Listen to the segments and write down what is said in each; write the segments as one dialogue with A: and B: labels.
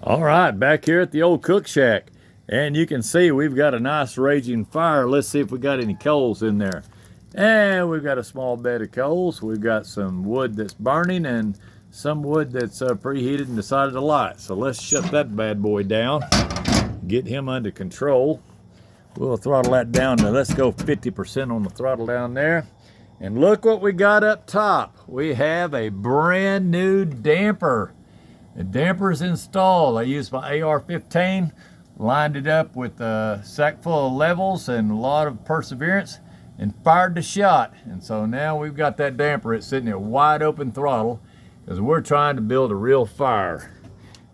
A: All right, back here at the old cook shack. And you can see we've got a nice raging fire. Let's see if we got any coals in there. And we've got a small bed of coals. We've got some wood that's burning and some wood that's preheated and decided to light. So let's shut that bad boy down, get him under control. We'll throttle that down to, let's go 50% on the throttle down there. And look what we got up top. We have a brand new damper. The damper's installed. I used my AR-15, lined it up with a sack full of levels and a lot of perseverance, and fired the shot. And so now we've got that damper. It's sitting at wide open throttle because we're trying to build a real fire.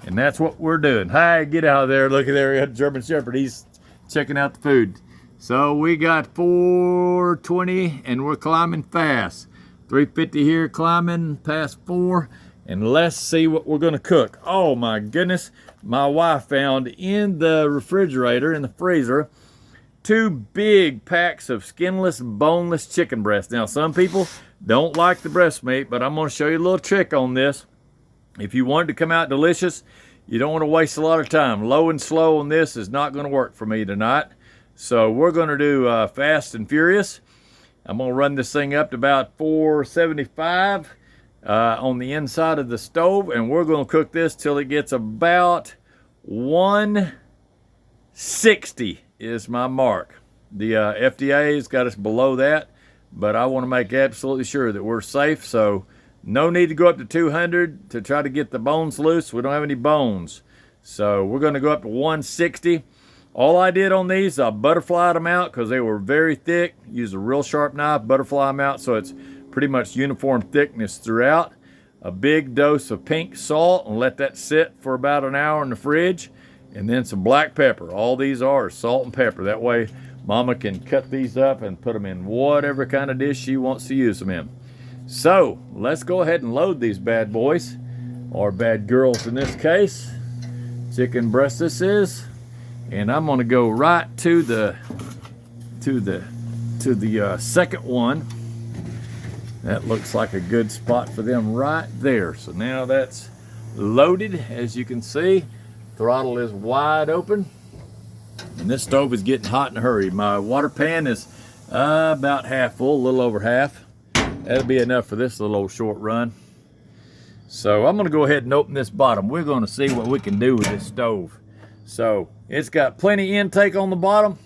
A: And that's what we're doing. Hi, get out of there. Look at there, we got a German Shepherd. He's checking out the food. So we got 420 and we're climbing fast. 350 here, climbing past 4. And let's see what we're gonna cook. Oh my goodness, my wife found in the refrigerator, in the freezer, 2 big packs of skinless, boneless chicken breasts. Now some people don't like the breast meat, but I'm gonna show you a little trick on this. If you want it to come out delicious, you don't wanna waste a lot of time. Low and slow on this is not gonna work for me tonight. So we're gonna do fast and furious. I'm gonna run this thing up to about 475. On the inside of the stove, and we're going to cook this till it gets about 160 is my mark. The FDA's got us below that, but I want to make absolutely sure that we're safe, so no need to go up to 200 to try to get the bones loose. We don't have any bones, so we're going to go up to 160. All I did on these, I butterflied them out because they were very thick. Used a real sharp knife, butterfly them out so it's pretty much uniform thickness throughout. A big dose of pink salt and let that sit for about an hour in the fridge. And then some black pepper. All these are salt and pepper. That way mama can cut these up and put them in whatever kind of dish she wants to use them in. So let's go ahead and load these bad boys, or bad girls in this case. Chicken breast this is. And I'm gonna go right to the second one. That looks like a good spot for them right there. So now that's loaded, as you can see. Throttle is wide open. And this stove is getting hot in a hurry. My water pan is about half full, a little over half. That'll be enough for this little old short run. So I'm gonna go ahead and open this bottom. We're gonna see what we can do with this stove. So it's got plenty intake on the bottom.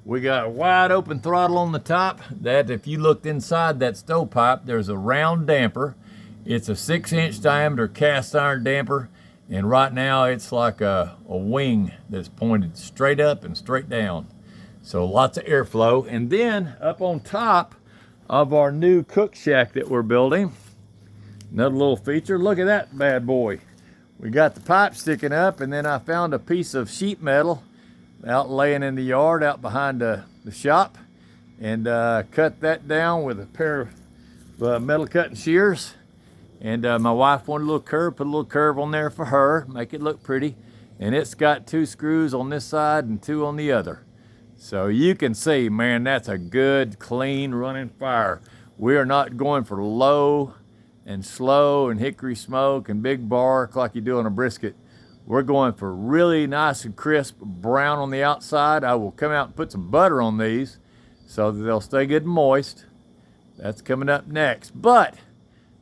A: We got a wide open throttle on the top. That, if you looked inside that stovepipe, there's a round damper. It's a 6-inch diameter cast iron damper. And right now it's like a wing that's pointed straight up and straight down. So lots of airflow. And then up on top of our new cook shack that we're building, another little feature, look at that bad boy. We got the pipe sticking up, and then I found a piece of sheet metal out laying in the yard out behind the shop, and cut that down with a pair of metal cutting shears. And my wife wanted a little curve, put a little curve on there for her, make it look pretty. And it's got 2 screws on this side and 2 on the other. So you can see, man, that's a good, clean running fire. We are not going for low and slow and hickory smoke and big bark like you do on a brisket. We're going for really nice and crisp brown on the outside. I will come out and put some butter on these so that they'll stay good and moist. That's coming up next. But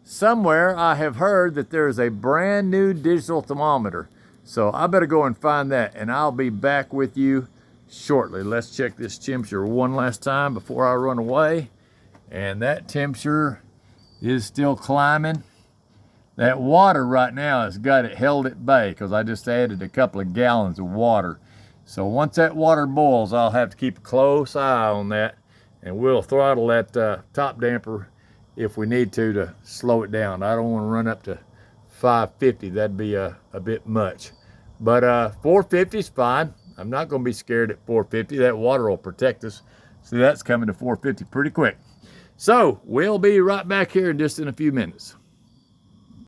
A: somewhere I have heard that there is a brand new digital thermometer. So I better go and find that, and I'll be back with you shortly. Let's check this temperature one last time before I run away. And that temperature is still climbing. That water right now has got it held at bay because I just added a couple of gallons of water. So once that water boils, I'll have to keep a close eye on that, and we'll throttle that top damper if we need to slow it down. I don't want to run up to 550. That'd be a bit much. But 450 is fine. I'm not going to be scared at 450. That water will protect us. See, that's coming to 450 pretty quick. So we'll be right back here in just in a few minutes.